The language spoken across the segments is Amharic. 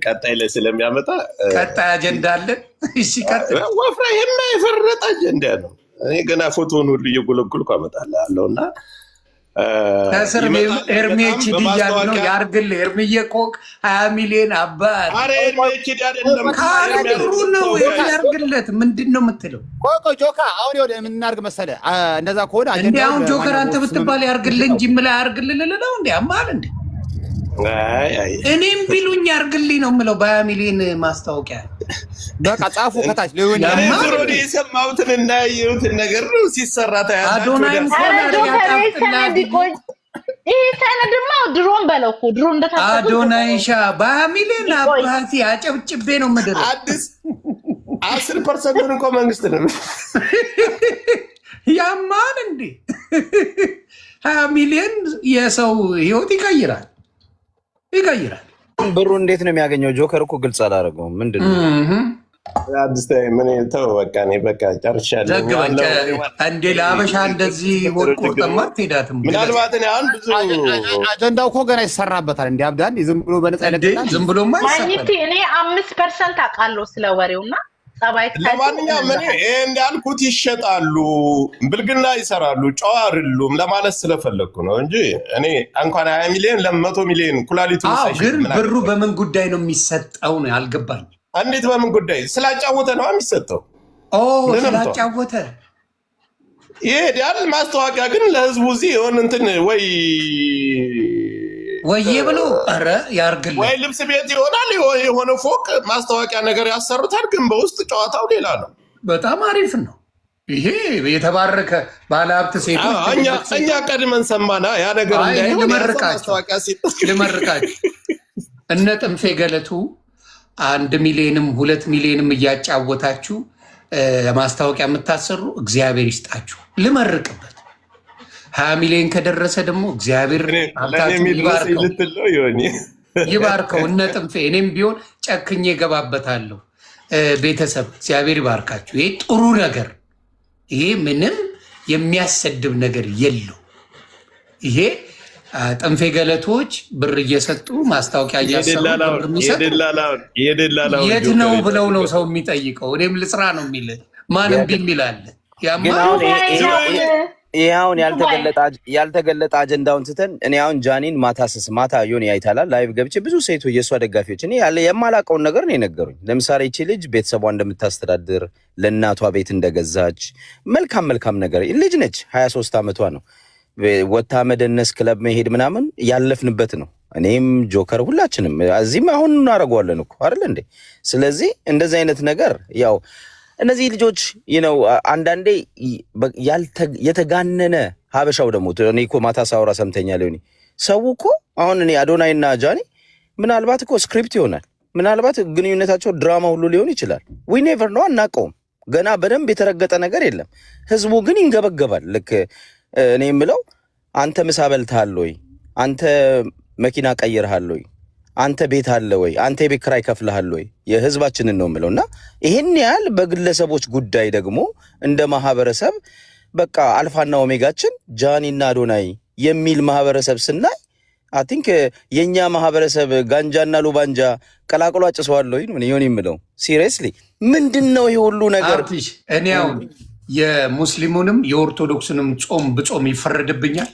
ቀጣይ ላይ ስለሚያመጣ ቀጣይ አጀንዳ አለ። እሺ ቀጣይ ወፍራ የማይፈረጥ አጀንዳ ነው። እኔ ገና ፎቶውን ሁሉ እየጎለጎልኩ አመጣልሃለሁ እና ከስር ኤርሜች ዲያል ነው ያርግልህ። ኤርሚዬ ኮክ 20 ሚሊዮን አባት አረ ኤርሜች ዲያል አይደለም ካለሩ ነው ያርግለት። ምንድነው የምትለው? ቆይ ጆካ አሁን ወደ ምን እናርግ መሰለህ? እንደዛ ከሆነ እንዴ አሁን ጆከር አንተ ብትባል ያርግልህ እንጂ ምን ላይ ያርግልህ ልለው እንዴ አማል እንዴ? አይ እኔም ቢሉኝ ያርግልኝ ነው የምለው። በ20 ሚሊዮን ማስታወቂያ በቃ ጻፉ ከታች ሊሆን ያማል። የሰማሁትን እና ያየሁትን ነገር ነው ሲሰራ ታያላችሁ። አዶናይም ይሄ ሰነድማ ድሮን በለው እኮ ድሮን እንደታሰበ አዶናይሻ በ20 ሚሊዮን አባቲ አጨብጭቤ ነው ምድር አዲስ 10% እንኳን መንግስት ነው ያማል እንዴ 20 ሚሊዮን የሰው ህይወት ይቀይራል። ብሩ እንዴት ነው የሚያገኘው? ጆከር እኮ ግልጽ አላደረገውም። ምንድነው አዲስ ምን ተው በቃ እኔ በቃ ጨርሻለሁ። እንዴ ለአበሻ እንደዚህ ወርቆርጠማ ትሄዳትም። ምናልባት እኔ አሁን ብዙ አጀንዳው እኮ ገና ይሰራበታል። እንዴ አብዳን ዝም ብሎ በነፃ ይለቀቃል። ዝም ብሎማ ማግኒቲ እኔ 5% አውቃለሁ ስለወሬውና ለማንኛውም እኔ እንዳልኩት ይሸጣሉ፣ ብልግና ይሰራሉ፣ ጨዋ አይደሉም ለማለት ስለፈለግኩ ነው እንጂ እኔ እንኳን 20 ሚሊዮን ለ100 ሚሊዮን ኩላሊቱ ግን ብሩ በምን ጉዳይ ነው የሚሰጠው ነው ያልገባኝ። እንዴት በምን ጉዳይ? ስላጫወተ ነው የሚሰጠው። ስላጫወተ ይሄዳል። ማስታወቂያ ግን ለህዝቡ እዚህ የሆነ እንትን ወይ ብሎ ኧረ ያርግልህ ወይ ልብስ ቤት ይሆናል የሆነ ፎቅ ማስታወቂያ ነገር ያሰሩታል። ግን በውስጥ ጨዋታው ሌላ ነው። በጣም አሪፍ ነው ይሄ። የተባረከ ባለሀብት ሴቶች እኛ ቀድመን ሰማና ያ ነገር እንዳይሆን ልመርቃችሁ። እነ ጥንፌ ገለቱ 1 ሚሊዮንም 2 ሚሊዮንም እያጫወታችሁ ማስታወቂያ የምታሰሩ እግዚአብሔር ይስጣችሁ። ልመርቅበት 20 ሚሊዮን ከደረሰ ደግሞ እግዚአብሔር ይባርከው። እነ ጥንፌ እኔም ቢሆን ጨክኜ ገባበታለሁ። ቤተሰብ እግዚአብሔር ይባርካችሁ። ይሄ ጥሩ ነገር፣ ይሄ ምንም የሚያሰድብ ነገር የለው። ይሄ ጥንፌ ገለቶች ብር እየሰጡ ማስታወቂያ እያሰሩ የት ነው ብለው ነው ሰው የሚጠይቀው። እኔም ልስራ ነው የሚል ማንም ቢሚላለ ይሄ አሁን ያልተገለጠ አጀንዳውን ስተን እኔ አሁን ጃኒን ማታ ዮኒ አይታላል ላይቭ ገብቼ ብዙ ሴቶች የሷ ደጋፊዎች እኔ የማላውቀውን ነገር ነው የነገሩኝ። ለምሳሌ እቺ ልጅ ቤተሰቧ እንደምታስተዳድር ለእናቷ ቤት እንደገዛች መልካም ነገር ልጅ ነች። 23 ዓመቷ ነው። ወታ መደነስ ክለብ መሄድ ምናምን ያለፍንበት ነው። እኔም ጆከር ሁላችንም እዚህም አሁን እናደርገዋለን እኮ አይደል እንዴ? ስለዚህ እንደዚህ አይነት ነገር ያው እነዚህ ልጆች አንዳንዴ የተጋነነ ሀበሻው ደግሞ እኔ እኮ ማታ ሳውራ ሰምተኛል። ሊሆን ሰው እኮ አሁን እኔ አዶናይና ጃኒ ምናልባት እኮ ስክሪፕት ይሆናል፣ ምናልባት ግንኙነታቸው ድራማ ሁሉ ሊሆን ይችላል። ዊ ኔቨር ነው፣ አናውቀውም። ገና በደንብ የተረገጠ ነገር የለም። ህዝቡ ግን ይንገበገባል። ልክ እኔ የምለው አንተ ምሳ በልተሃል ወይ? አንተ መኪና ቀይረሃል ወይ? አንተ ቤት አለ ወይ? አንተ የቤት ኪራይ ከፍለሃል ወይ? የህዝባችንን ነው የምለውና ይሄን ያህል በግለሰቦች ጉዳይ ደግሞ እንደ ማህበረሰብ በቃ አልፋና ኦሜጋችን ጃኒና አዶናይ የሚል ማህበረሰብ ስናይ አይ ቲንክ የኛ ማህበረሰብ ጋንጃና ሉባንጃ ቀላቅሎ አጭሰዋል ወይ ነው የምለው። ሲሪየስሊ ምንድነው ይሄ ሁሉ ነገር? እኔ አሁን የሙስሊሙንም የኦርቶዶክስንም ጾም ብጾም ይፈረድብኛል?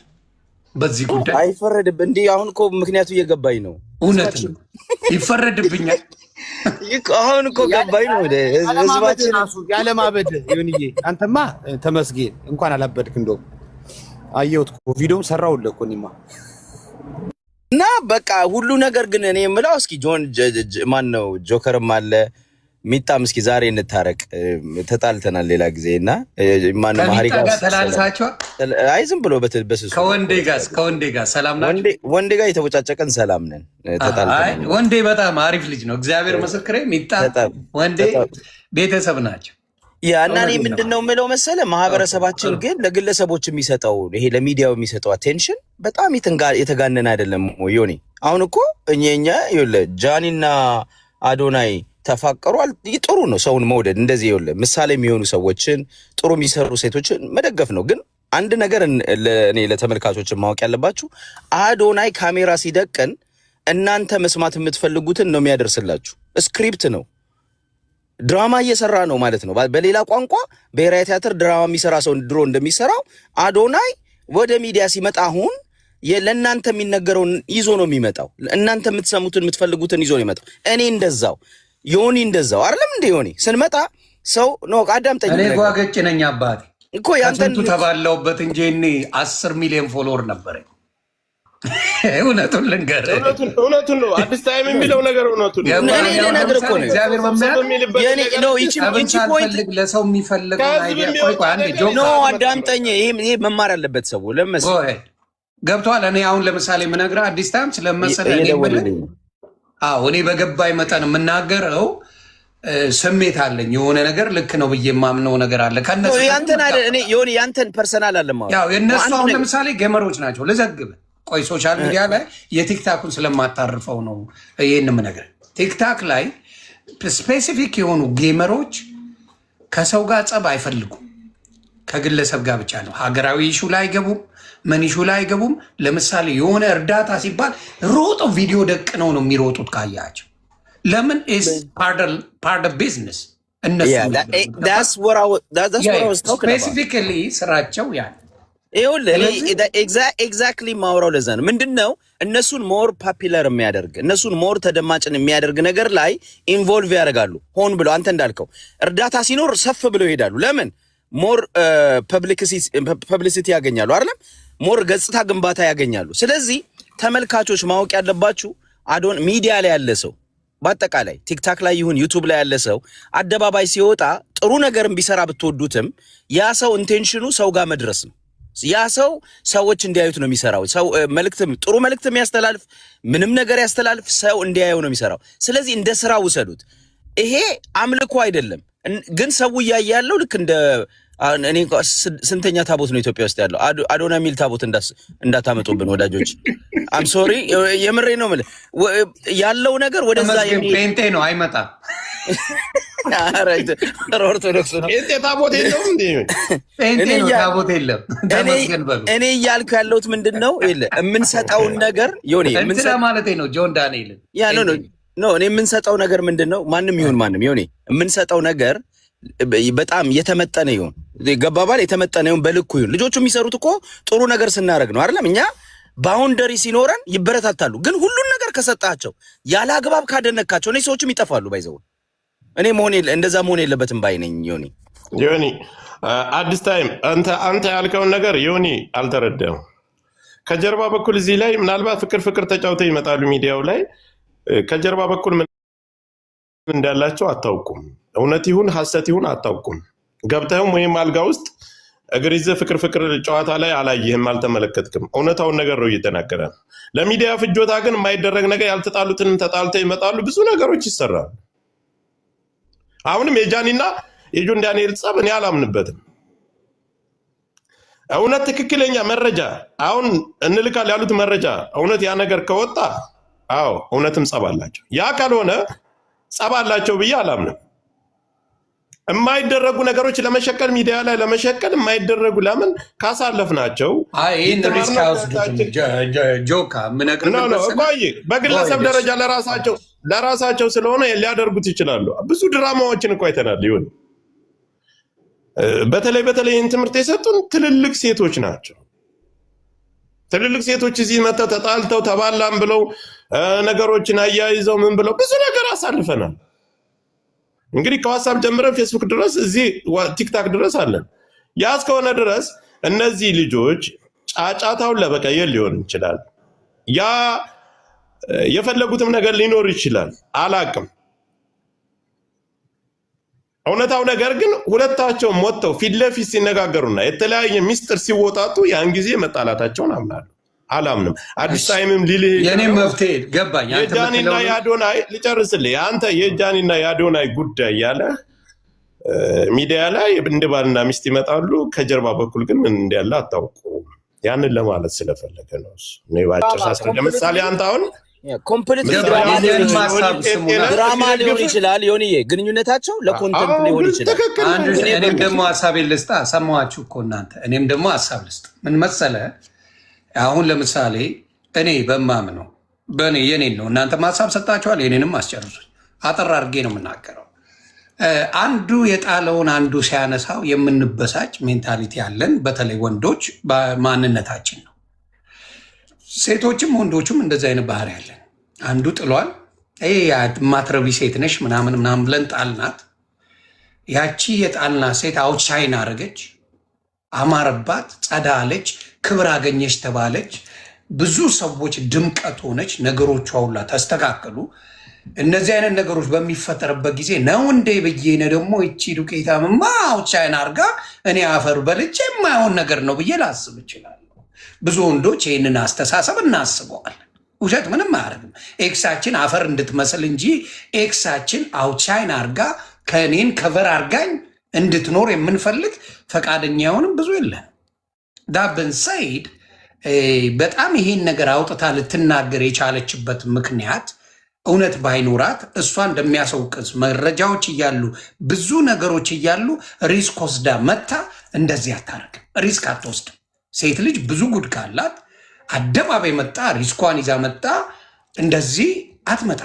በዚህ ጉዳይ አይፈረድብ እንዴ? አሁን እኮ ምክንያቱ እየገባኝ ነው። እውነት ነው ይፈረድብኛል። አሁን እኮ ገባኝ ነው። ህዝባችን ያለ ማበድ ይሁንዬ። አንተማ ተመስገን እንኳን አላበድክ። እንደው አየሁት እኮ ቪዲዮም ሰራሁልህ እኮ እኔማ እና በቃ ሁሉ ነገር ግን እኔ የምለው እስኪ ማን ነው ጆከርም አለ ሚጣም እስኪ ዛሬ እንታረቅ። ተጣልተናል ሌላ ጊዜ እና ማን ማህሪ ጋር ተላልሳችሁ አይ ዝም ብሎ በስሱ ከወንዴ ጋር ሰላም ናችሁ? ወንዴ ጋር የተወጫጨቀን ሰላም ነን። ተጣልተናል። ወንዴ በጣም አሪፍ ልጅ ነው። እግዚአብሔር ምስክሬ። ሚጣ ወንዴ ቤተሰብ ናቸው። ያና እኔ ምንድነው የምለው መሰለ ማህበረሰባችን ግን ለግለሰቦች የሚሰጠው ይሄ ለሚዲያው የሚሰጠው አቴንሽን በጣም የተጋነነ አይደለም ዮኒ? አሁን እኮ እኛ ጃኒና አዶናይ ተፋቀሯል። ጥሩ ነው ሰውን መውደድ። እንደዚህ ምሳሌ የሚሆኑ ሰዎችን ጥሩ የሚሰሩ ሴቶችን መደገፍ ነው። ግን አንድ ነገር እኔ ለተመልካቾች ማወቅ ያለባችሁ አዶናይ ካሜራ ሲደቅን እናንተ መስማት የምትፈልጉትን ነው የሚያደርስላችሁ። ስክሪፕት ነው፣ ድራማ እየሰራ ነው ማለት ነው። በሌላ ቋንቋ ብሔራዊ ቲያትር ድራማ የሚሰራ ሰው ድሮ እንደሚሰራው አዶናይ ወደ ሚዲያ ሲመጣ አሁን ለእናንተ የሚነገረውን ይዞ ነው የሚመጣው። እናንተ የምትሰሙትን የምትፈልጉትን ይዞ ነው የሚመጣው። እኔ እንደዛው፣ ዮኒ እንደዛው አይደለም እንደ ዮኒ ስንመጣ ሰው ነው። አዳምጠኝ። እኔ ጓገጭ ነኝ አባቴ እኮ ያንተን ተባለውበት እንጂ እኔ 10 ሚሊዮን ፎሎወር ነበረኝ። እውነቱን ልንገርህ፣ እውነቱን ነው። አዲስ ታይም የሚለው ነገር እውነቱን ነው። እኔ ነገር እኮ ነው እግዚአብሔር የኔ ነው። ይቺ ፖይንት ለሰው የሚፈልግ አይዲያ ነው። አዳምጠኝ። ይሄ መማር ያለበት ሰው ለምሳሌ ገብቷል። እኔ አሁን ለምሳሌ የምነግርህ አዲስ ታይም ስለመሰለህ እኔ በገባኝ መጠን የምናገረው ስሜት አለኝ። የሆነ ነገር ልክ ነው ብዬ የማምነው ነገር አለ። ከነሱ ያንተን አይደል እኔ የሆነ ያንተን ፐርሰናል አለማ ያው የነሱ አሁን ለምሳሌ ገመሮች ናቸው። ልዘግብ ቆይ ሶሻል ሚዲያ ላይ የቲክታኩን ስለማታርፈው ነው ይሄን የምነግርህ። ቲክታክ ላይ ስፔሲፊክ የሆኑ ጌመሮች ከሰው ጋር ጸብ አይፈልጉም። ከግለሰብ ጋር ብቻ ነው። ሀገራዊ ኢሹ ላይ አይገቡም። ምን ኢሹ ላይ አይገቡም። ለምሳሌ የሆነ እርዳታ ሲባል ሮጦ ቪዲዮ ደቅ ነው የሚሮጡት ካያቸው። ለምን ኢዝ ፓርት ኦፍ ቢዝነስ እነሱ ስፔሲፊካሊ ስራቸው ያ ኤግዛክትሊ ማውራው ለዛ ነው። ምንድነው እነሱን ሞር ፖፑላር የሚያደርግ እነሱን ሞር ተደማጭን የሚያደርግ ነገር ላይ ኢንቮልቭ ያደርጋሉ። ሆን ብለው አንተ እንዳልከው እርዳታ ሲኖር ሰፍ ብለው ይሄዳሉ። ለምን ሞር ፐብሊሲቲ ያገኛሉ አይደለም? ሞር ገጽታ ግንባታ ያገኛሉ። ስለዚህ ተመልካቾች ማወቅ ያለባችሁ አዶን ሚዲያ ላይ ያለ ሰው በአጠቃላይ ቲክታክ ላይ ይሁን ዩቱብ ላይ ያለ ሰው አደባባይ ሲወጣ ጥሩ ነገርን ቢሰራ ብትወዱትም ያ ሰው ኢንቴንሽኑ ሰው ጋር መድረስ ነው። ያ ሰው ሰዎች እንዲያዩት ነው የሚሰራው። ሰው መልእክትም ጥሩ መልእክትም ያስተላልፍ ምንም ነገር ያስተላልፍ ሰው እንዲያየው ነው የሚሰራው። ስለዚህ እንደ ስራ ውሰዱት። ይሄ አምልኮ አይደለም። ግን ሰው እያየ ያለው ልክ እንደ እኔ ስንተኛ ታቦት ነው ኢትዮጵያ ውስጥ ያለው? አዶና ሚል ታቦት እንዳታመጡብን ወዳጆች። አም ሶሪ የምሬ ነው ማለት ያለው ነገር ወደዛ ፔንቴ ነው አይመጣም። አራይት ኦርቶዶክስ ነው ፔንቴ ታቦት የለውም እንዴ? ፔንቴ ነው ታቦት የለም። ተመስገን በሉ። እኔ እያልኩ ያለሁት ምንድነው የምንሰጠው ነገር ዮኒ እንትን ማለት ነው። ጆን ዳንኤል ያ ኖ እኔ የምንሰጠው ነገር ምንድነው? ማንም ይሁን ማንም ዮኒ የምንሰጠው ነገር በጣም የተመጠነ ይሁን። ገባባል? የተመጠነ ይሁን፣ በልኩ ይሁን። ልጆቹ የሚሰሩት እኮ ጥሩ ነገር ስናደርግ ነው አይደለም? እኛ ባውንደሪ ሲኖረን ይበረታታሉ። ግን ሁሉን ነገር ከሰጣቸው ያለ አግባብ ካደነካቸው እኔ ሰዎችም ይጠፋሉ። ባይዘው እኔ እንደዛ መሆን የለበትም ባይ ነኝ። ዮኒ አዲስ ታይም አንተ ያልከውን ነገር ዮኒ አልተረዳም። ከጀርባ በኩል እዚህ ላይ ምናልባት ፍቅር ተጫውተው ይመጣሉ ሚዲያው ላይ። ከጀርባ በኩል ምን እንዳላቸው አታውቁም። እውነት ይሁን ሐሰት ይሁን አታውቁም። ገብተህም ወይም አልጋ ውስጥ እግር ይዘህ ፍቅር ጨዋታ ላይ አላየህም፣ አልተመለከትክም። እውነታውን ነገር ነው እየተናገረ። ለሚዲያ ፍጆታ ግን የማይደረግ ነገር ያልተጣሉትንም ተጣልተው ይመጣሉ። ብዙ ነገሮች ይሰራሉ። አሁንም የጃኒና የጆን ዳንኤል ጸብ እኔ አላምንበትም። እውነት ትክክለኛ መረጃ አሁን እንልካል ያሉት መረጃ እውነት ያ ነገር ከወጣ አዎ እውነትም ጸብ አላቸው። ያ ካልሆነ ጸብ አላቸው ብዬ አላምንም። የማይደረጉ ነገሮች ለመሸቀል ሚዲያ ላይ ለመሸቀል የማይደረጉ ለምን ካሳለፍናቸው በግለሰብ ደረጃ ለራሳቸው ስለሆነ ሊያደርጉት ይችላሉ። ብዙ ድራማዎችን እኮ አይተናል። ይሁን በተለይ ይህን ትምህርት የሰጡን ትልልቅ ሴቶች ናቸው። ትልልቅ ሴቶች እዚህ መጥተው ተጣልተው ተባላም ብለው ነገሮችን አያይዘው ምን ብለው ብዙ ነገር አሳልፈናል። እንግዲህ ከዋትስአፕ ጀምረን ፌስቡክ ድረስ እዚህ ቲክታክ ድረስ አለን። ያ እስከሆነ ድረስ እነዚህ ልጆች ጫጫታውን ለመቀየር ሊሆን ይችላል። ያ የፈለጉትም ነገር ሊኖር ይችላል። አላቅም። እውነታው ነገር ግን ሁለታቸውም ወጥተው ፊት ለፊት ሲነጋገሩና የተለያየ ሚስጥር ሲወጣጡ ያን ጊዜ መጣላታቸውን አምናለሁ። አላምንም። አዲስ ታይምም ሊልህ የኔም መፍትሄ ገባኝ። የጃኒና የአዶናይ ልጨርስልህ። አንተ የጃኒና የአዶናይ ጉዳይ ያለ ሚዲያ ላይ እንደ ባልና ሚስት ይመጣሉ። ከጀርባ በኩል ግን ምን እንዳለ አታውቁም። ያንን ለማለት ስለፈለገ ነው። እኔ ባጭር ሳስረ ለምሳሌ አንተ አሁን ኮምፕሊት ድራማ ሊሆን ይችላል። ዮኒዬ ግንኙነታቸው ለኮንተንት ሊሆን ይችላል። እኔም ደግሞ ሀሳቤን ልስጣ። ሰማኋችሁ እኮ እናንተ። እኔም ደግሞ ሀሳብ ልስጥ። ምን መሰለህ፣ አሁን ለምሳሌ እኔ በማምነው በእኔ የኔን ነው። እናንተ ማሳብ ሰጣችኋል፣ የኔንም አስጨርሱኝ። አጠር አድርጌ ነው የምናገረው። አንዱ የጣለውን አንዱ ሲያነሳው የምንበሳጭ ሜንታሊቲ ያለን በተለይ ወንዶች ማንነታችን ነው። ሴቶችም ወንዶችም እንደዚህ አይነት ባህሪ ያለን። አንዱ ጥሏል፣ ማትረቢ ሴት ነሽ ምናምን ምናምን ብለን ጣልናት። ያቺ የጣልናት ሴት አውትሻይን አረገች፣ አማረባት፣ ጸዳ አለች፣ ክብር አገኘች ተባለች። ብዙ ሰዎች ድምቀት ሆነች፣ ነገሮቿ ሁላ ተስተካከሉ። እነዚህ አይነት ነገሮች በሚፈጠርበት ጊዜ ነው እንዴ ብዬ ደግሞ እቺ ዱቄታምማ አውትሻይን አርጋ እኔ አፈር በልቼ የማይሆን ነገር ነው ብዬ ላስብ እችላለሁ። ብዙ ወንዶች ይህንን አስተሳሰብ እናስበዋለን። ውሸት ምንም አያደርግም። ኤክሳችን አፈር እንድትመስል እንጂ ኤክሳችን አውትሻይን አርጋ ከእኔን ከቨር አርጋኝ እንድትኖር የምንፈልግ ፈቃደኛ የሆንም ብዙ የለን። ዳብን ሰይድ በጣም ይሄን ነገር አውጥታ ልትናገር የቻለችበት ምክንያት እውነት ባይኖራት እሷ እንደሚያሰውቅስ መረጃዎች እያሉ ብዙ ነገሮች እያሉ ሪስክ ወስዳ መታ እንደዚህ አታረግም። ሪስክ አትወስድም። ሴት ልጅ ብዙ ጉድ ካላት አደባባይ መጣ ሪስኳን ይዛ መጣ እንደዚህ አትመጣ።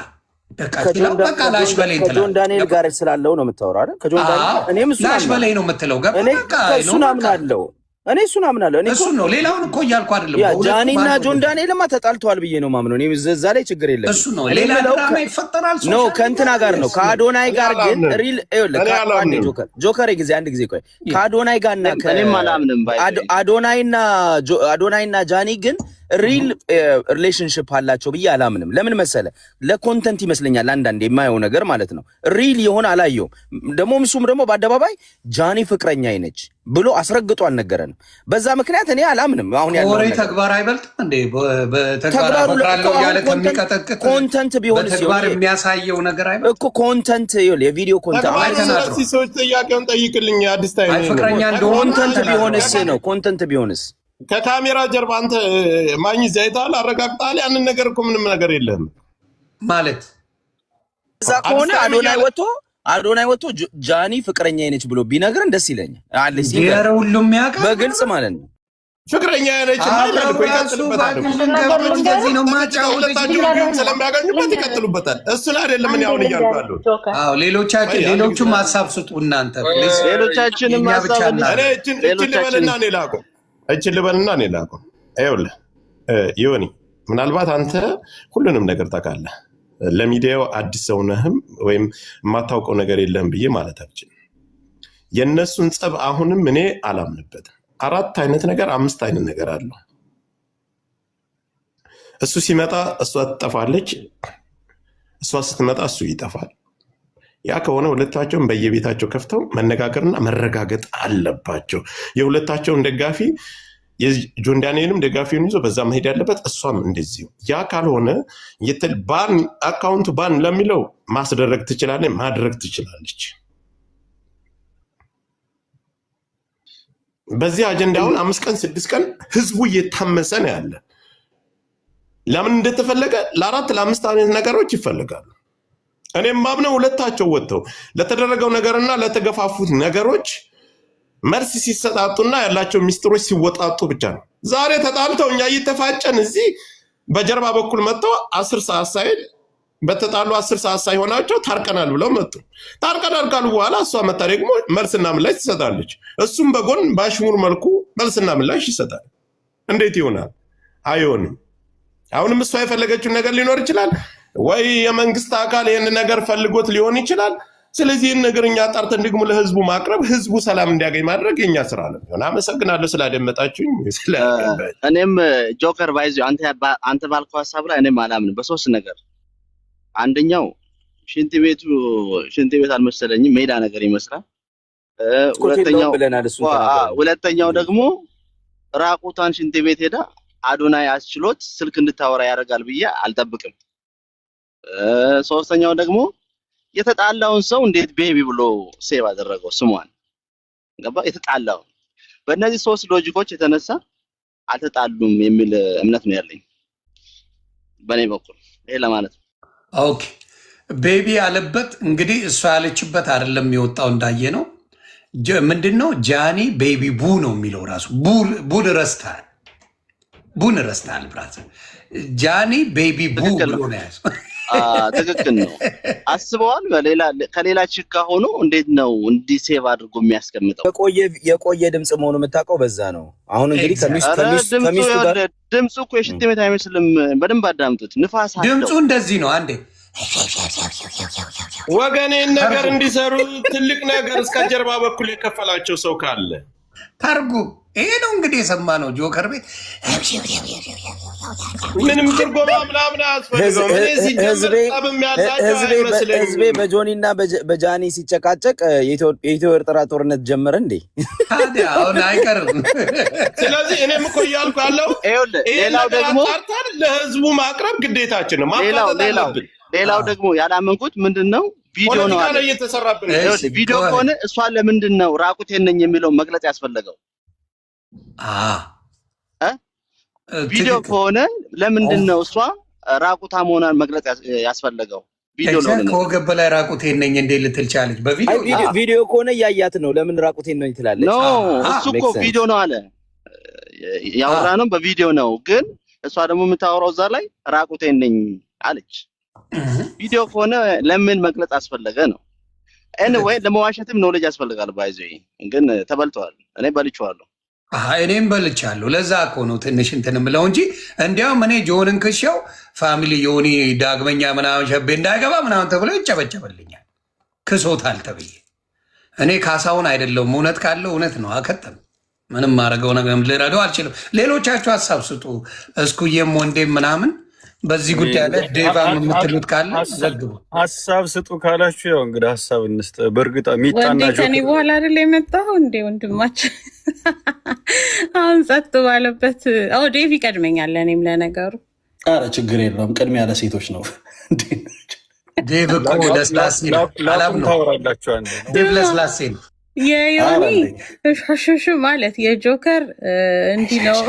በቃ ላሽ በላይ ከጆን ዳንኤል ጋር ስላለው ነው የምታወራው አይደል? ከጆን ዳንኤል እኔም ላሽ በላይ ነው የምትለው። እሱን አምናለሁ። እሱን አምናለሁ። እሱን ነው ሌላውን እኮ እያልኩ አይደለም። ጃኒና ጆን ዳንኤልማ ተጣልተዋል ብዬ ነው ማምነው። እኔ እዛ ላይ ችግር የለም። እሱ ነው ሌላ ድራማ ይፈጠራል ነው ከእንትና ጋር ነው ከአዶናይ ጋር ግን ሪል ጆከር አንድ ጊዜ ቆይ ከአዶናይ ጋርና አዶናይና ጃኒ ግን ሪል ሪሌሽንሽፕ አላቸው ብዬ አላምንም። ለምን መሰለ? ለኮንተንት ይመስለኛል አንዳንዴ የማየው ነገር ማለት ነው። ሪል የሆነ አላየውም። ደግሞ እሱም ደግሞ በአደባባይ ጃኒ ፍቅረኛ ነች ብሎ አስረግጦ አልነገረንም። በዛ ምክንያት እኔ አላምንም። አሁን ያለው ወሬ ተግባር አይበልጥም እንዴ? በተግባር አፈቅራለሁ ያለ ከሚቀጠቅጥ ኮንተንት ቢሆን ተግባር የሚያሳየው ነገር አይበልጥ እኮ ኮንተንት ይኸውልህ፣ የቪዲዮ ኮንተንት አይተናል። ሰዎች ጥያቄውን ጠይቅልኝ። አዲስ ታይም ፍቅረኛ እንደሆነ ኮንተንት ቢሆንስ ነው ኮንተንት ቢሆንስ ከካሜራ ጀርባ አንተ ማኝ ዘይታል አረጋግጣል። ያንን ነገር እኮ ምንም ነገር የለም ማለት እዛ ከሆነ አዶናይ ወጥቶ ጃኒ ፍቅረኛ ነች ብሎ ቢነግረን ደስ ይለኛል። አለሲ ይሄ ሁሉም ያውቃል በግልጽ ማለት ነው። ፍቅረኛ ነች ማለት ነው። ይቀጥልበታል። እንደዚህ ነው ማጫወታችሁ ስለሚያገኙበት ይቀጥሉበታል። እሱን አይደለም እኔ አሁን እያልኩ አዎ ሌሎቹም ሀሳብ ስጡ እናንተ ፕሊዝ። ሌሎቻችንም ሀሳብ እኔ እችን ልበልና እኔ ላቁ። ይኸውልህ ዮኒ፣ ምናልባት አንተ ሁሉንም ነገር ታውቃለህ። ለሚዲያው አዲስ ሰው ነህም ወይም የማታውቀው ነገር የለህም ብዬ ማለት አልችልም። የእነሱን ጸብ አሁንም እኔ አላምንበትም። 4 አይነት ነገር 5 አይነት ነገር አለው። እሱ ሲመጣ እሷ ትጠፋለች፣ እሷ ስትመጣ እሱ ይጠፋል። ያ ከሆነ ሁለታቸውን በየቤታቸው ከፍተው መነጋገርና መረጋገጥ አለባቸው። የሁለታቸውን ደጋፊ የጆን ዳንኤልም ደጋፊውን ይዞ በዛ መሄድ ያለበት፣ እሷም እንደዚሁ። ያ ካልሆነ ባን አካውንቱ ባን ለሚለው ማስደረግ ትችላለች፣ ማድረግ ትችላለች። በዚህ አጀንዳውን 5 ቀን 6 ቀን ህዝቡ እየታመሰ ነው ያለ። ለምን እንደተፈለገ ለ4 ለ5 አይነት ነገሮች ይፈልጋሉ። እኔም ማምነው ሁለታቸው ወጥተው ለተደረገው ነገርና ለተገፋፉት ነገሮች መልስ ሲሰጣጡና ያላቸው ሚስጥሮች ሲወጣጡ ብቻ ነው። ዛሬ ተጣልተው እኛ እየተፋጨን እዚህ በጀርባ በኩል መጥተው 10 ሰዓት ሳይል በተጣሉ 10 ሰዓት ሳይሆናቸው ታርቀናል ብለው መጡ። ታርቀናል ካሉ በኋላ እሷ መታ ደግሞ መልስና ምላሽ ትሰጣለች። እሱም በጎን በአሽሙር መልኩ መልስና ምላሽ ይሰጣል። እንዴት ይሆናል? አይሆንም። አሁንም እሷ የፈለገችውን ነገር ሊኖር ይችላል ወይ የመንግስት አካል ይህን ነገር ፈልጎት ሊሆን ይችላል። ስለዚህ ይህን ነገር እኛ ጣርተን ደግሞ ለህዝቡ ማቅረብ፣ ህዝቡ ሰላም እንዲያገኝ ማድረግ የኛ ስራ ነው። አመሰግናለሁ ስላደመጣችሁኝ። እኔም ጆከር ባይዞ አንተ ባልከው ሀሳብ ላይ እኔም አላምንም በ3 ነገር። አንደኛው ሽንት ቤት አልመሰለኝም፣ ሜዳ ነገር ይመስላል። ሁለተኛው ደግሞ ራቁታን ሽንት ቤት ሄዳ አዶናይ አስችሎት ስልክ እንድታወራ ያደርጋል ብዬ አልጠብቅም። ሶስተኛው ደግሞ የተጣላውን ሰው እንዴት ቤቢ ብሎ ሴቭ አደረገው ስሟን ገባ? የተጣላው በእነዚህ 3 ሎጂኮች የተነሳ አልተጣሉም የሚል እምነት ነው ያለኝ በኔ በኩል። ይሄ ለማለት ነው። ኦኬ ቤቢ ያለበት እንግዲህ እሷ ያለችበት አይደለም የወጣው እንዳየ ነው። ምንድነው ጃኒ ቤቢ ቡ ነው የሚለው ራሱ ቡን ረስታል ብራዘር። ጃኒ ቤቢ ቡ ትክክል ብሎ ነው። ነው ያዘ። ትክክል ነው። አስበዋል። ከሌላ ችግር ሆኖ እንዴት ነው እንዲህ ሴቭ አድርጎ የሚያስቀምጠው? የቆየ ድምፅ መሆኑ የምታውቀው በዛ ነው። አሁን እንግዲህ ከሚስቱ ጋር ድምፁ እኮ የሽንት ቤት አይመስልም። በደንብ አዳምጡት። ንፋስ አለው። ድምፁ እንደዚህ ነው። አንዴ ወገኔን ነገር እንዲሰሩ ትልቅ ነገር እስከ ጀርባ በኩል የከፈላቸው ሰው ካለ ተርጉም። ይሄ ነው እንግዲህ የሰማነው ጆከር ቤት ምንም ትርጎማ ምናምን አያስፈልገውም። እኔ ሲጀምር ጠብም ያላቸው አይመስለኝም። ህዝቤ በጆኒና በጃኒ ሲጨቃጨቅ የኢትዮ ኤርትራ ጦርነት ጀመረ እንዴ? ታዲያ አሁን አይቀርም። ስለዚህ እኔም እኮ እያልኩ ያለው ሌላው ደግሞ ለህዝቡ ማቅረብ ግዴታችን ነው። ማፋጠጥ አለብን። ሌላው ደግሞ ያላመንኩት ምንድን ነው ቪዲዮ ነው አለ እየተሰራብን። ቪዲዮ ከሆነ እሷ ለምንድን ነው ራቁቴን ነኝ የሚለው መግለጽ ያስፈለገው? ቪዲዮ ከሆነ ለምንድን ነው እሷ ራቁታ መሆኗን መግለጽ ያስፈለገው? ቪዲዮ ነው ከወገብ በላይ ራቁቴን ነኝ እንዴ ልትል ቻለች? ቪዲዮ ከሆነ እያያት ነው። ለምን ራቁቴን ነኝ ትላለች? ኖ እሱ እኮ ቪዲዮ ነው አለ። ያወራ ነው በቪዲዮ ነው። ግን እሷ ደግሞ የምታወራው እዛ ላይ ራቁቴን ነኝ አለች። ቪዲዮ ከሆነ ለምን መግለጽ አስፈለገ ነው? ኤኒዌይ ለመዋሸትም ኖሌጅ ያስፈልጋል። ባይዘ ግን ተበልተዋል። እኔ በልቼዋለሁ። እኔም በልቻለሁ። ለዛ እኮ ነው ትንሽ እንትን የምለው እንጂ እንዲያውም እኔ ጆንን ክሻው ፋሚሊ ዮኒ ዳግመኛ ምናምን ሸቤ እንዳይገባ ምናምን ተብሎ ይጨበጨበልኛል። ክሶታል ተብዬ እኔ ካሳውን አይደለሁም። እውነት ካለው እውነት ነው። አከተም ምንም ማድረገው ነገር ልረዳው አልችልም። ሌሎቻችሁ ሀሳብ ስጡ። እስኩዬም ወንዴም ምናምን በዚህ ጉዳይ ላይ ዴቫ የምትሉት ካለ ዘግቡ። ሀሳብ ስጡ ካላችሁ ያው እንግዲህ ሀሳብ እንስጥ። በእርግጥ ሚጣና ከኔ በኋላ አይደል የመጣው እንዴ ወንድማችን? አሁን ጸጥ ባለበት ዴቭ ይቀድመኛል። እኔም ለነገሩ ኧረ ችግር የለውም። ቅድሚያ ለሴቶች ነው። ዴቭ እኮ ለስላሴ ነው። አላም ነው ታወራላችሁ። አንዴ ዴቭ ለስላሴ ነው። የዮኒ ሹሹ ማለት የጆከር እንዲህ ነው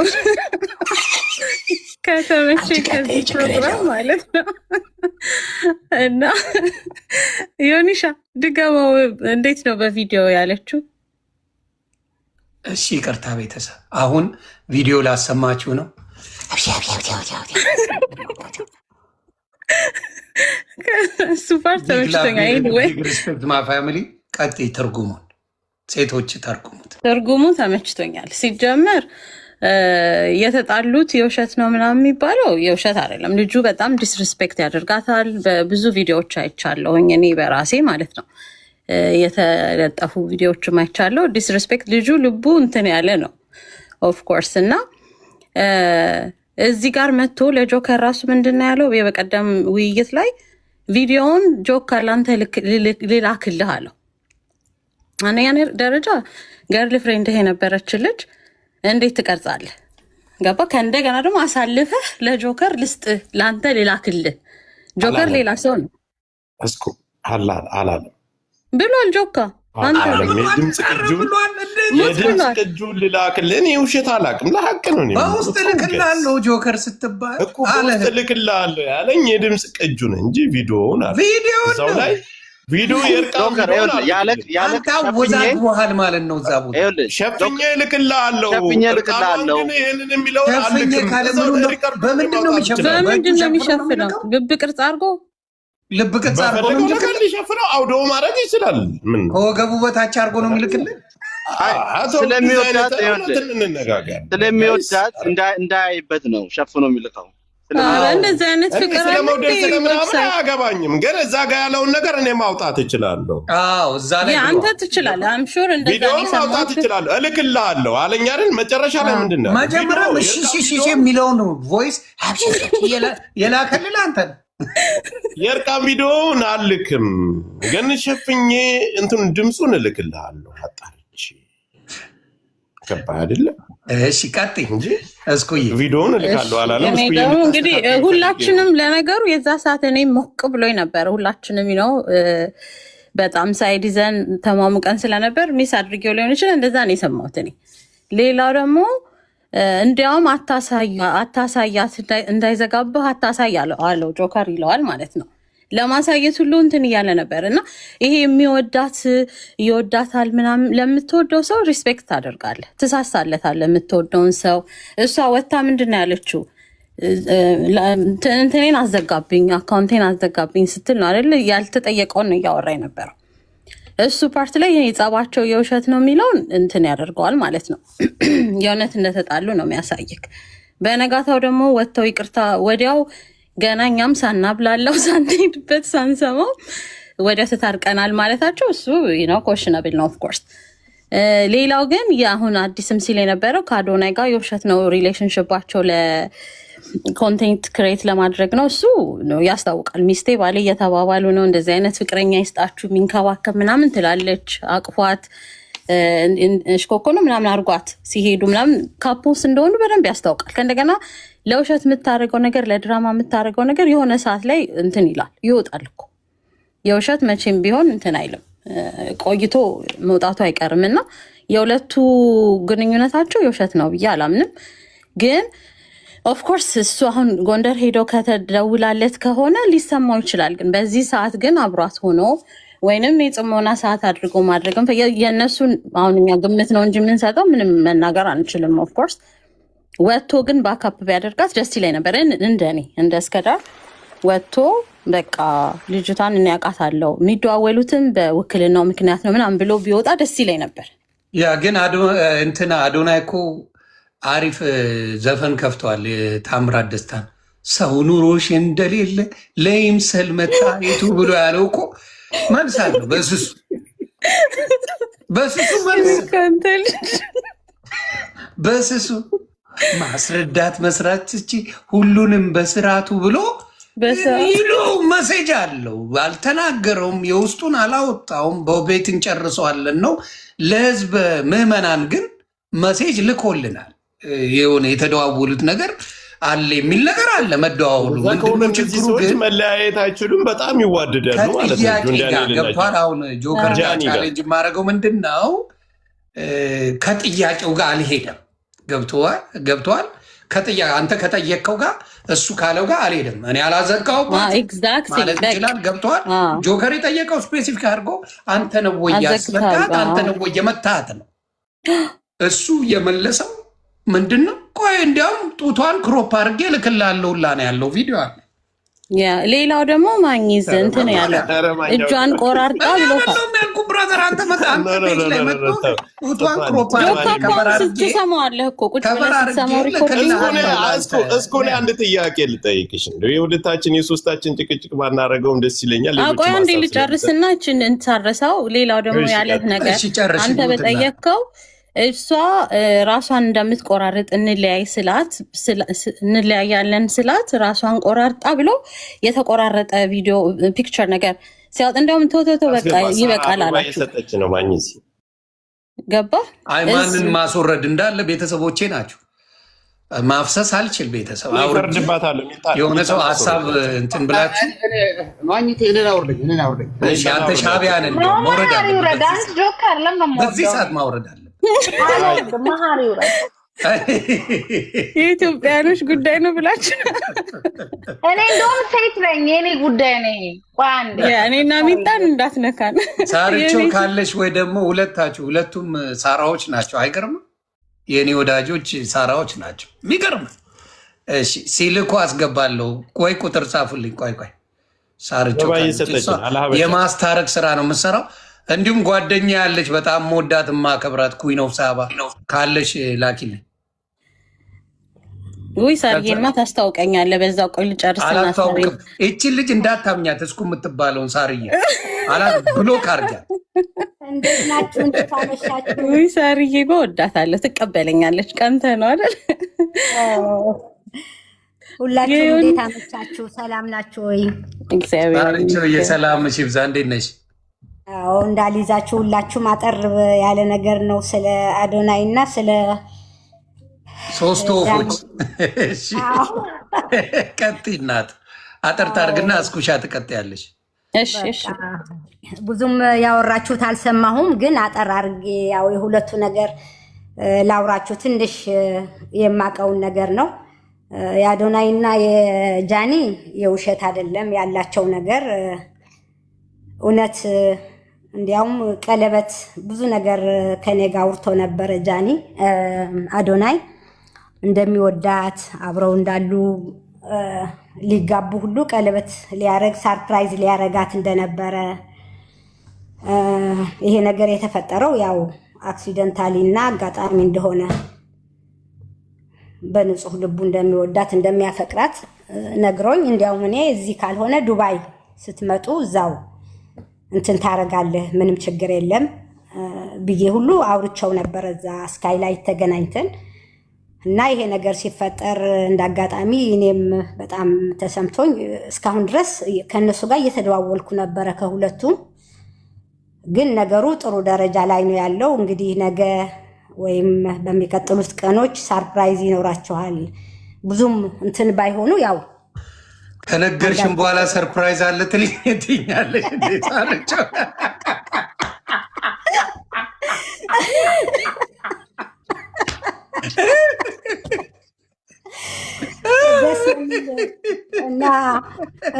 ከተመቼ ከዚህ ፕሮግራም ማለት ነው። እና ዮኒሻ ድገመው። እንዴት ነው በቪዲዮ ያለችው? እሺ ይቅርታ ቤተሰብ፣ አሁን ቪዲዮ ላሰማችሁ ነው። ሱፐር ተመችቶኛል። ሪስፔክት ማ ፋሚሊ። ቀጥይ ትርጉሙን ሴቶች ተርጉሙት። ትርጉሙ ተመችቶኛል። ሲጀመር የተጣሉት የውሸት ነው ምናምን የሚባለው የውሸት አይደለም። ልጁ በጣም ዲስሪስፔክት ያደርጋታል። በብዙ ቪዲዮዎች አይቻለሁኝ እኔ በራሴ ማለት ነው። የተለጠፉ ቪዲዮዎችም አይቻለሁ። ዲስሪስፔክት ልጁ ልቡ እንትን ያለ ነው ኦፍኮርስ። እና እዚህ ጋር መጥቶ ለጆከር ራሱ ምንድን ነው ያለው? በቀደም ውይይት ላይ ቪዲዮውን ጆከር ላንተ ልላክልህ አለው። አንደኛ ደረጃ ገርል ፍሬንድህ የነበረች ልጅ እንዴት ትቀርጻለህ? ገባ? ከእንደገና ደግሞ አሳልፈህ ለጆከር ልስጥ ለአንተ ልላክልህ። ጆከር ሌላ ሰው ነው እስኩ አላለም ብሏል። ጆካ የድምፅ ቅጁን ልላክልህ። እኔ ውሸት አላውቅም፣ ለሀቅ ነው። በውስጥ ልክልሃለሁ ጆከር ስትባል እኮ በውስጥ ልክልሃለሁ ያለኝ የድምፅ ቅጁን እንጂ ቪዲዮውን እዛው ላይ ቪዲዮ የእርቃን ያልታወዛግቧል ማለት ነው። እዛ ቦታ ሸፍኜ ልክልሃለሁ ይህንን የሚለው በምንድን ነው የሚሸፍነው? ልብ ቅርጽ አድርጎ ልብ ቅርጽ አድርጎ ሊሸፍነው አውዶ ማድረግ ይችላል። ምን ከወገቡ በታች አድርጎ ነው የሚልክልን። ስለሚወዳት እንዳያይበት ነው ሸፍኖ የሚልከው። እንደዚህ አይነት ፍቅር ስለመውደድ ስለምናምን አያገባኝም፣ ግን እዛ ጋ ያለውን ነገር እኔ ማውጣት እችላለሁ። እዛ ላይ አንተ ትችላለህ። አምሹር ቪዲዮ ማውጣት እችላለሁ። እልክልሃለሁ አለኝ አይደል? መጨረሻ ላይ ምንድን ነው መጀመሪያ የሚለውን ቮይስ የላከልህ አንተ ነው። የእርቃን ቪዲዮውን አልክም፣ ግን ሸፍኜ እንትን ድምፁን እልክልሃለሁ። አጣርቼ ገባ አይደለም? እሺ ቀጥይ እንጂ እስኩዬ ቪዲዮውን እልካለሁ አላለም? እንግዲህ ሁላችንም ለነገሩ የዛ ሰዓት እኔ ሞቅ ብሎኝ ነበር። ሁላችንም ነው በጣም ሳይድ ይዘን ተሟሙቀን ስለነበር ሚስ አድርጌው ሊሆን ይችላል። እንደዛ ነው የሰማሁት እኔ። ሌላው ደግሞ እንዲያውም አታሳያት እንዳይዘጋብህ አታሳይ አለው ጆከር ይለዋል ማለት ነው። ለማሳየት ሁሉ እንትን እያለ ነበር። እና ይሄ የሚወዳት ይወዳታል ምናምን። ለምትወደው ሰው ሪስፔክት ታደርጋለህ፣ ትሳሳለታለህ የምትወደውን ሰው። እሷ ወታ ምንድን ነው ያለችው? እንትኔን አዘጋብኝ አካውንቴን አዘጋብኝ ስትል ነው አይደል? ያልተጠየቀውን ነው እያወራ የነበረው። እሱ ፓርት ላይ ጸባቸው የውሸት ነው የሚለውን እንትን ያደርገዋል ማለት ነው። የእውነት እንደተጣሉ ነው የሚያሳይክ። በነጋታው ደግሞ ወጥተው ይቅርታ ወዲያው ገና እኛም ሳናብላለው ሳንሄድበት ሳንሰማው ወዲያው ተታርቀናል ማለታቸው እሱ ኮሽነብል ነው ኦፍኮርስ። ሌላው ግን የአሁን አዲስም ሲል የነበረው ከአዶናይ ጋር የውሸት ነው ሪሌሽንሽፓቸው ለኮንቴንት ክሬት ለማድረግ ነው። እሱ ያስታውቃል። ሚስቴ ባሌ እየተባባሉ ነው፣ እንደዚህ አይነት ፍቅረኛ ይስጣችሁ የሚንከባከብ ምናምን ትላለች። አቅፏት እሽኮኮ ነው ምናምን አርጓት ሲሄዱ ምናምን ካፖስ እንደሆኑ በደንብ ያስታውቃል። ከእንደገና ለውሸት የምታደርገው ነገር ለድራማ የምታደርገው ነገር የሆነ ሰዓት ላይ እንትን ይላል ይወጣል እኮ። የውሸት መቼም ቢሆን እንትን አይልም ቆይቶ መውጣቱ አይቀርም። እና የሁለቱ ግንኙነታቸው የውሸት ነው ብዬ አላምንም። ግን ኦፍኮርስ እሱ አሁን ጎንደር ሄዶ ከተደውላለት ከሆነ ሊሰማው ይችላል። ግን በዚህ ሰዓት ግን አብሯት ሆኖ ወይንም የጽሞና ሰዓት አድርጎ ማድረግም የእነሱን አሁን እኛ ግምት ነው እንጂ የምንሰጠው ምንም መናገር አንችልም። ኦፍኮርስ ወጥቶ ግን ባካፕ ቢያደርጋት ደስ ይለኝ ነበር። እንደኔ እንደ እስከዳር ወጥቶ በቃ ልጅቷን እኔ አውቃታለሁ የሚደዋወሉትም በውክልናው ምክንያት ነው ምናምን ብሎ ቢወጣ ደስ ይለኝ ነበር። ያ ግን አዶናይ እኮ አሪፍ ዘፈን ከፍተዋል። ታምራት ደስታን ሰው ኑሮሽ እንደሌለ ለይምሰል መታየቱ ብሎ ያለው እኮ መልስ አለው። በስሱ ማስረዳት መስራት ሁሉንም በስርዓቱ ብሎ መሴጅ አለው። አልተናገረውም፣ የውስጡን አላወጣውም። በቤት እንጨርሰዋለን ነው። ለህዝብ ምዕመናን ግን መሴጅ ልኮልናል። የሆነ የተደዋወሉት ነገር አለ የሚል ነገር አለ። መደዋወሉ ምንድነው ችግሩ? ግን መለያየት አይችሉም። በጣም ይዋደዳሉ ማለት ነው። ገብቷል። አሁን ጆከር ቻሌንጅ የማደርገው ምንድን ነው? ከጥያቄው ጋር አልሄደም። ገብቷል። አንተ ከጠየቅከው ጋር እሱ ካለው ጋር አልሄደም። እኔ አላዘጋውም ማለት ይችላል። ገብቷል። ጆከር የጠየቀው ስፔሲፊክ አድርጎ አንተ ነው ወይ ያስለቃት፣ አንተ ነው ወይ የመታት ነው። እሱ የመለሰው ምንድን ነው? ቆይ እንዲያውም ጡቷን ክሮፕ አድርጌ ልክላለሁ ሁላ ነው ያለው ቪዲዮ አለ። ሌላው ደግሞ ማኝዝ እንትን ያለ እጇን ቆራርጣ ብሎታል። ብራዘር አንተ ጡቷን ክሮፕ ስትሰማዋለህ እኮ ቁጭ ብለህ ስትሰማው ሪኮርዲንግ እስኮ ላይ አንድ ጥያቄ ልጠይቅሽ። እንደው የሁለታችን የሶስታችን ጭቅጭቅ ባናረገውም ደስ ይለኛል። ቆይ አንዴ ልጨርስና እችን እንታረሳው። ሌላው ደግሞ ያለህ ነገር አንተ በጠየቅከው እሷ ራሷን እንደምትቆራርጥ እንለያያለን ስላት ራሷን ቆራርጣ ብሎ የተቆራረጠ ቪዲዮ ፒክቸር ነገር ሲያወጥ እንደውም ቶቶቶ በቃ ይበቃል አላችሁ። ገባ? አይ ማንን ማስወረድ እንዳለ ቤተሰቦቼ ናቸው። ማፍሰስ አልችል ቤተሰብ የሆነ ሰው ሀሳብ እንትን ብላችሁ አንተ ሻቢያን መውረድ በዚህ ሰዓት ማውረድ አለ። የኢትዮጵያኖች ጉዳይ ነው ብላችሁ እኔ እንደውም ሴት ነኝ፣ የኔ ጉዳይ ነው። እኔና ሚጣን እንዳትነካን። ሳርቸው ካለሽ ወይ ደግሞ ሁለቱም ሳራዎች ናቸው። አይገርም? የኔ ወዳጆች ሳራዎች ናቸው። የሚገርም እሺ፣ ሲልኩ አስገባለሁ። ቆይ ቁጥር ጻፉልኝ። ቆይ ሳርቸው የማስታረቅ ስራ ነው የምትሰራው። እንዲሁም ጓደኛ ያለች በጣም መወዳት ማከብራት ኩዊን ኦፍ ሳባ ካለሽ ላኪልኝ። ውይ ሳርዬማ ታስታውቀኛለህ። በዛው ቆይ ልጨርስና አላስታውቅም። እቺን ልጅ እንዳታምኛት እስኩ የምትባለውን ሳርዬ ብሎክ አድርጊያት። ውይ ሳርዬ በወዳታለሁ፣ ትቀበለኛለች። ቀንተህ ነው አይደል? ሁላችሁም እንዴት አመቻችሁ? ሰላም ናችሁ ወይ? እግዚአብሔር የሰላም ይብዛ። እንዴት ነሽ? አዎ እንዳልይዛችሁ ሁላችሁም አጠር ያለ ነገር ነው ስለ አዶናይ እና ስለ ሶስት ወፎች። እሺ ቀጥይ እናት አጠር ታርግና እስኩሻ ትቀጥያለሽ። እሺ ብዙም ያወራችሁት አልሰማሁም፣ ግን አጠር አድርጌ ያው የሁለቱ ነገር ላውራችሁ። ትንሽ የማቀውን ነገር ነው። የአዶናይ እና የጃኒ የውሸት አይደለም ያላቸው ነገር እውነት። እንዲያውም ቀለበት ብዙ ነገር ከኔ ጋር አውርቶ ነበረ ጃኒ አዶናይ እንደሚወዳት አብረው እንዳሉ ሊጋቡ ሁሉ ቀለበት ሊያረግ ሰርፕራይዝ ሊያረጋት እንደነበረ ይሄ ነገር የተፈጠረው ያው አክሲደንታሊ እና አጋጣሚ እንደሆነ በንጹህ ልቡ እንደሚወዳት እንደሚያፈቅራት ነግሮኝ እንዲያውም እኔ እዚህ ካልሆነ ዱባይ ስትመጡ እዛው እንትን ታረጋለህ ምንም ችግር የለም ብዬ ሁሉ አውርቸው ነበር እዛ ስካይላይት ተገናኝተን እና ይሄ ነገር ሲፈጠር እንዳጋጣሚ እኔም በጣም ተሰምቶኝ እስካሁን ድረስ ከነሱ ጋር እየተደዋወልኩ ነበረ ከሁለቱም ግን ነገሩ ጥሩ ደረጃ ላይ ነው ያለው እንግዲህ ነገ ወይም በሚቀጥሉት ቀኖች ሰርፕራይዝ ይኖራቸዋል ብዙም እንትን ባይሆኑ ያው ከነገርሽም በኋላ ሰርፕራይዝ አለ ትልኛለሽ እንዴት አለች እና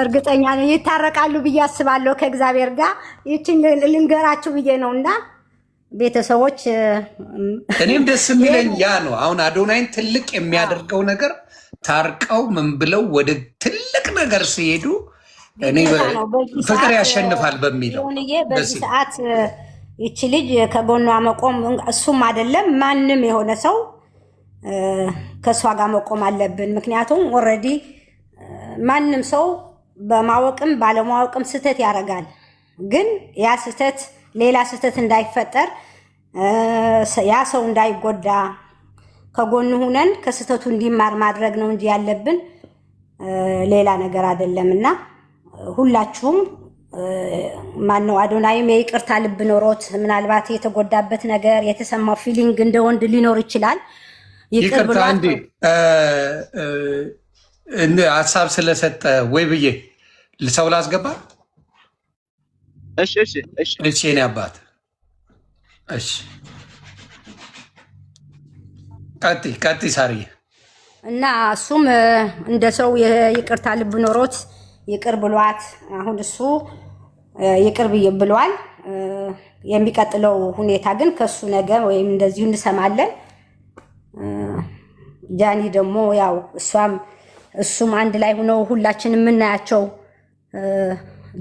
እርግጠኛ ነኝ ይታረቃሉ ብዬ አስባለሁ ከእግዚአብሔር ጋር ይችን ልንገራችሁ ብዬ ነውና ቤተሰቦች እኔም ደስ የሚለኝ ያ ነው አሁን አዶናይን ትልቅ የሚያደርገው ነገር ታርቀው ምን ብለው ወደ ትልቅ ነገር ሲሄዱ እኔ ፍቅር ያሸንፋል በሚለው በዚህ ሰዓት ይቺ ልጅ ከጎኗ መቆም እሱም አይደለም ማንም የሆነ ሰው ከሷ ጋር መቆም አለብን ምክንያቱም ኦሬዲ ማንም ሰው በማወቅም ባለማወቅም ስተት ያደርጋል ግን ያ ስተት ሌላ ስተት እንዳይፈጠር ያ ሰው እንዳይጎዳ ከጎኑ ሆነን ከስተቱ እንዲማር ማድረግ ነው እንጂ ያለብን ሌላ ነገር አይደለምና ሁላችሁም ማነው አዶናይም የይቅርታ ልብ ኖሮት ምናልባት የተጎዳበት ነገር የተሰማው ፊሊንግ እንደ ወንድ ሊኖር ይችላል ይቅርታ እንደ ሀሳብ ስለሰጠ ወይ ብዬ ሰው ላስገባ እሺ እሺ እሺ እሺ እኔ አባት እሺ ቀጥ ሳሪ እና እሱም እንደ ሰው የይቅርታ ልብ ኖሮት ይቅር ብሏት አሁን እሱ ይቅር ብሏል የሚቀጥለው ሁኔታ ግን ከሱ ነገር ወይም እንደዚሁ እንሰማለን ጃኒ ደግሞ ያው እሱም አንድ ላይ ሆነው ሁላችን የምናያቸው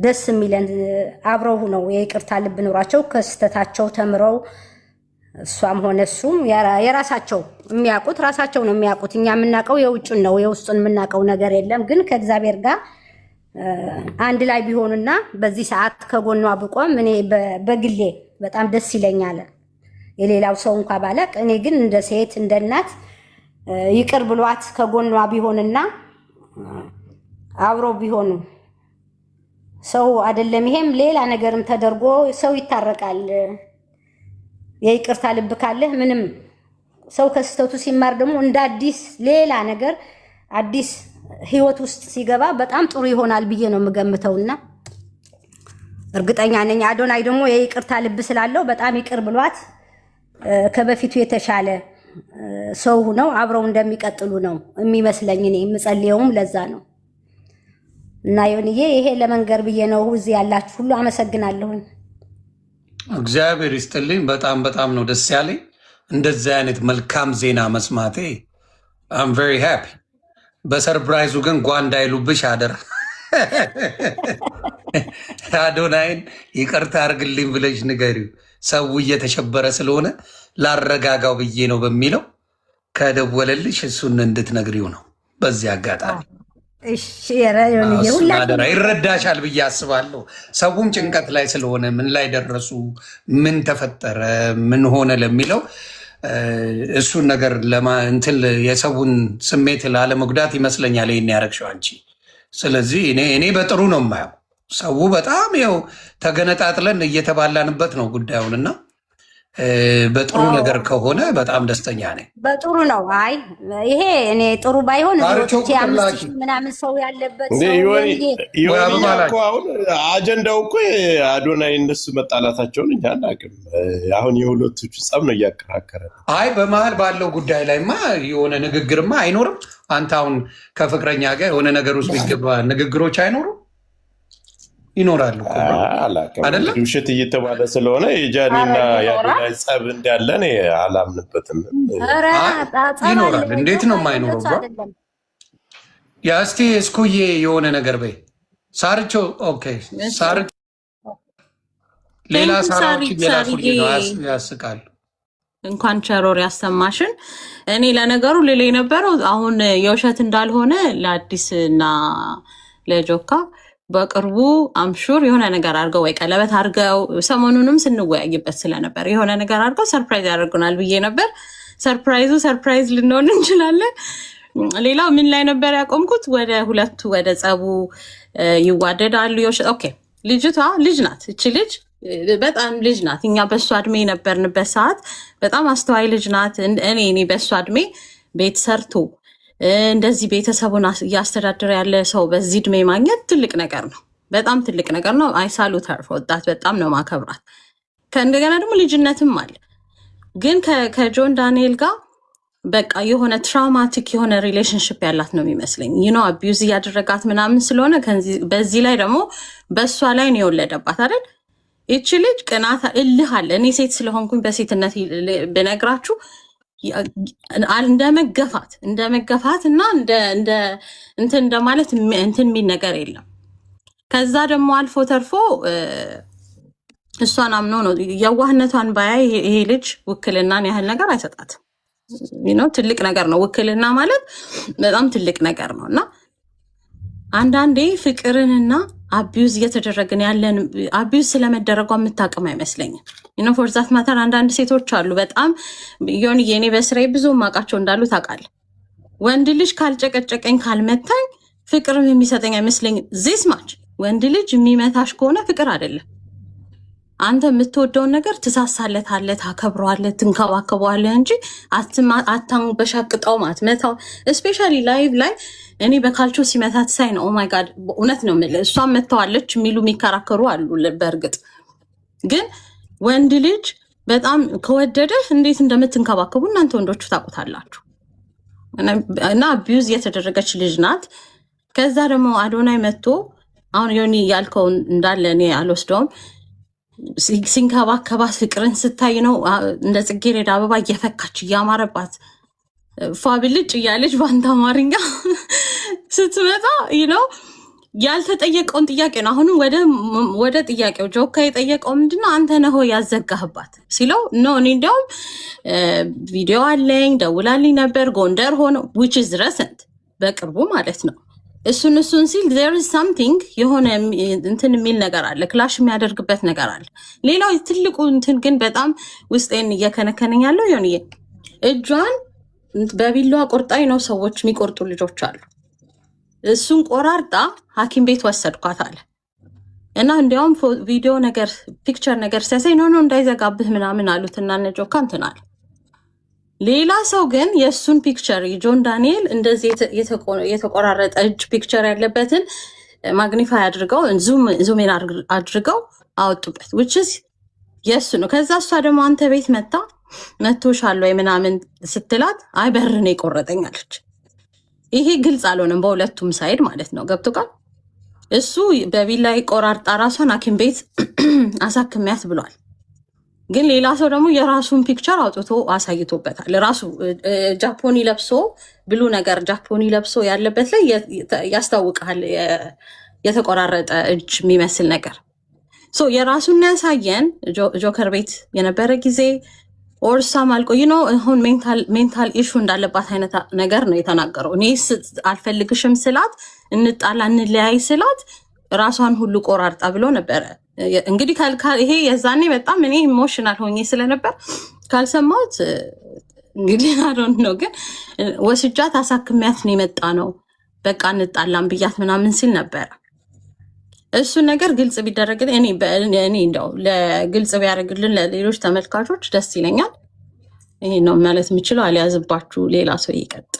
ደስ የሚለን አብረው ሆነው የይቅርታ ልብ ኖራቸው ከስተታቸው ተምረው እሷም ሆነ እሱም የራሳቸው የሚያውቁት ራሳቸው ነው የሚያውቁት እኛ የምናውቀው የውጭን ነው የውስጡን የምናውቀው ነገር የለም ግን ከእግዚአብሔር ጋር አንድ ላይ ቢሆኑና በዚህ ሰዓት ከጎኗ ብቆም እኔ በግሌ በጣም ደስ ይለኛል የሌላው ሰው እንኳን ባላቅ እኔ ግን እንደ ሴት እንደ እናት ይቅር ብሏት ከጎኗ ቢሆንና አብሮ ቢሆኑ ሰው አይደለም ይሄም ሌላ ነገርም ተደርጎ ሰው ይታረቃል የይቅርታ ልብ ካለ ምንም ሰው ከስተቱ ሲማር ደግሞ እንደ አዲስ ሌላ ነገር አዲስ ህይወት ውስጥ ሲገባ በጣም ጥሩ ይሆናል ብዬ ነው የምገምተውና እርግጠኛ ነኝ አዶናይ ደግሞ የይቅርታ ልብ ስላለው በጣም ይቅር ብሏት ከበፊቱ የተሻለ ሰው ነው አብረው እንደሚቀጥሉ ነው የሚመስለኝ እኔ የምጸልየውም ለዛ ነው እና ዮኒዬ ይሄ ለመንገር ብዬ ነው እዚህ ያላችሁ ሁሉ አመሰግናለሁ እግዚአብሔር ይስጥልኝ በጣም ነው ደስ ያለኝ እንደዚህ አይነት መልካም ዜና መስማቴ I'm very happy በሰርፕራይዙ ግን ጓንዳ ይሉብሽ አደራ አዶናይን ይቅርታ አርግልኝ ብለሽ ንገሪው ሰው እየተሸበረ ስለሆነ ላረጋጋው ብዬ ነው በሚለው ከደወለልሽ እሱን እንድትነግሪው ነው በዚህ አጋጣሚ እሺ ዮኒዬ አደራ ይረዳሻል ብዬ አስባለሁ ሰውም ጭንቀት ላይ ስለሆነ ምን ላይ ደረሱ ምን ተፈጠረ ምን ሆነ ለሚለው እሱን ነገር እንትን የሰውን ስሜት ላለመጉዳት ይመስለኛል ይሄን ያረግሽው አንቺ ስለዚህ እኔ በጥሩ ነው የማየው ሰው በጣም ያው ተገነጣጥለን እየተባላንበት ነው ጉዳዩንና በጥሩ ነገር ከሆነ በጣም ደስተኛ ነኝ በጥሩ ነው አይ ይሄ እኔ ጥሩ ባይሆን ምናምን ሰው ያለበት እኮ አሁን አጀንዳው እኮ አዶናይ እነሱ መጣላታቸውን እኛ አናውቅም አሁን የሁለቶቹ ጸብ ነው እያከራከረ አይ በመሀል ባለው ጉዳይ ላይማ የሆነ ንግግርማ አይኖርም አንተ አሁን ከፍቅረኛ ጋር የሆነ ነገር ውስጥ ቢገባ ንግግሮች አይኖሩም ይኖራሉ አይደለም? ውሸት እየተባለ ስለሆነ የጃኒና የአዶናይ ጸብ እንዳለ እኔ አላምንበትም። ይኖራል። እንዴት ነው የማይኖረው? ያ እስቲ እስኩዬ የሆነ ነገር በይ ሳርቾ። ኦኬ ሳርቾ ሌላ ሳራዎች እየላኩልኝ ነው። ያስቃሉ። እንኳን ቸሮር ያሰማሽን። እኔ ለነገሩ ልል የነበረው አሁን የውሸት እንዳልሆነ ለአዲስ እና ለጆካ በቅርቡ አምሹር የሆነ ነገር አድርገው ወይ ቀለበት አድርገው ሰሞኑንም ስንወያይበት ስለነበር የሆነ ነገር አድርገው ሰርፕራይዝ ያደርጉናል ብዬ ነበር። ሰርፕራይዝ ልንሆን እንችላለን። ሌላው ምን ላይ ነበር ያቆምኩት? ወደ ሁለቱ ወደ ጸቡ ይዋደዳሉ። ኦኬ ልጅቷ ልጅ ናት። እቺ ልጅ በጣም ልጅ ናት። እኛ በእሷ እድሜ የነበርንበት ሰዓት በጣም አስተዋይ ልጅ ናት። እኔ በእሷ እድሜ ቤት ሰርቶ እንደዚህ ቤተሰቡን እያስተዳደረ ያለ ሰው በዚህ እድሜ ማግኘት ትልቅ ነገር ነው። በጣም ትልቅ ነገር ነው። አይሳሉት ተርፎ ወጣት በጣም ነው ማከብራት። ከእንደገና ደግሞ ልጅነትም አለ። ግን ከጆን ዳንኤል ጋር በቃ የሆነ ትራውማቲክ የሆነ ሪሌሽንሽፕ ያላት ነው የሚመስለኝ። አቢዩዝ እያደረጋት ምናምን ስለሆነ በዚህ ላይ ደግሞ በእሷ ላይ ነው የወለደባት አይደል? ይቺ ልጅ ቅናት እልህ አለ። እኔ ሴት ስለሆንኩኝ በሴትነት ብነግራችሁ እንደመገፋት እና እንትን እንደማለት እንትን የሚል ነገር የለም። ከዛ ደግሞ አልፎ ተርፎ እሷን አምኖ ነው የዋህነቷን ባያይ ይሄ ልጅ ውክልናን ያህል ነገር አይሰጣትም። ትልቅ ነገር ነው ውክልና ማለት በጣም ትልቅ ነገር ነው። እና አንዳንዴ ፍቅርንና አቢዩዝ እየተደረግን ያለን አቢዩዝ ስለመደረጓ የምታቅም አይመስለኝም። ፎርዛት ማተር አንዳንድ ሴቶች አሉ በጣም ዮን የኔ በስራዬ ብዙ ማውቃቸው እንዳሉ ታውቃለህ። ወንድ ልጅ ካልጨቀጨቀኝ ካልመታኝ ፍቅርም የሚሰጠኝ አይመስለኝም። ዚስ ማች ወንድ ልጅ የሚመታሽ ከሆነ ፍቅር አይደለም። አንተ የምትወደውን ነገር ትሳሳለታለህ፣ ታከብረዋለህ፣ ትንከባከበዋለህ እንጂ አታንበሻቅጠው ማትመታው። እስፔሻሊ ላይቭ ላይ እኔ በካልቾ ሲመታት ሳይ ነው ኦማይ ጋድ እውነት ነው የምልህ። እሷን መተዋለች የሚሉ የሚከራከሩ አሉ። በእርግጥ ግን ወንድ ልጅ በጣም ከወደደህ እንዴት እንደምትንከባከቡ እናንተ ወንዶቹ ታውቁታላችሁ። እና አቢዩዝ የተደረገች ልጅ ናት። ከዛ ደግሞ አዶናይ መጥቶ አሁን ዮኒ ያልከውን እንዳለ እኔ አልወስደውም። ሲንከባከባት ፍቅርን ስታይ ነው እንደ ጽጌረዳ አበባ እየፈካች እያማረባት ፋብልጭ እያለች በአንተ አማርኛ ስትመጣ ያልተጠየቀውን ጥያቄ ነው። አሁንም ወደ ጥያቄው ጆካ የጠየቀው ምንድነው? አንተ ነህ ያዘጋህባት ሲለው ኖ እኔ እንዲያውም ቪዲዮ አለኝ ደውላልኝ ነበር ጎንደር ሆኖ which is recent በቅርቡ ማለት ነው። እሱን ሲል there is something የሆነ እንትን የሚል ነገር አለ፣ ክላሽ የሚያደርግበት ነገር አለ። ሌላው ትልቁ እንትን ግን በጣም ውስጤን እየከነከነኝ ያለው ዮኒዬ እጇን በቢላዋ ቆርጣኝ ነው ሰዎች የሚቆርጡ ልጆች አሉ። እሱን ቆራርጣ ሐኪም ቤት ወሰድኳት አለ እና እንዲያውም ቪዲዮ ነገር ፒክቸር ነገር ሲያሳይ ኖ እንዳይዘጋብህ ምናምን አሉት እና ነጆካ እንትን አለ። ሌላ ሰው ግን የእሱን ፒክቸር የጆን ዳንኤል እንደዚህ የተቆራረጠ እጅ ፒክቸር ያለበትን ማግኒፋይ አድርገው ዙሜን አድርገው አወጡበት which is የእሱ ነው። ከዛ እሷ ደግሞ አንተ ቤት መቶሻል ወይ ምናምን ስትላት አይ በር ነው የቆረጠኝ አለች። ይሄ ግልጽ አልሆነም በሁለቱም ሳይድ ማለት ነው። ገብቶካል? እሱ በቢላ ቆራርጣ ራሷን ሐኪም ቤት አሳክሚያት ብሏል። ግን ሌላ ሰው ደግሞ የራሱን ፒክቸር አውጥቶ አሳይቶበታል። ራሱ ጃፖኒ ለብሶ ብሉ ነገር ጃፖኒ ለብሶ ያለበት ላይ ያስታውቃል የተቆራረጠ እጅ የሚመስል ነገር። የራሱን ያሳየን ጆከር ቤት የነበረ ጊዜ ኦርሳም አልቆ አሁን ሜንታል ኢሹ እንዳለባት አይነት ነገር ነው የተናገረው። እኔ አልፈልግሽም ስላት እንጣላ እንለያይ ስላት ራሷን ሁሉ ቆራርጣ ብሎ ነበረ። እንግዲህ ይሄ የዛኔ በጣም እኔ ኢሞሽናል ሆኜ ስለነበር ካልሰማሁት እንግዲህ አዶን ነው። ግን ወስጃት አሳክሚያት ነው የመጣ ነው በቃ እንጣላም ብያት ምናምን ሲል ነበረ። እሱን ነገር ግልጽ ቢደረግልን እኔ እንደው ለግልጽ ቢያደርግልን ለሌሎች ተመልካቾች ደስ ይለኛል። ይሄ ነው ማለት የምችለው። አልያዝባችሁ፣ ሌላ ሰው ይቀጥል።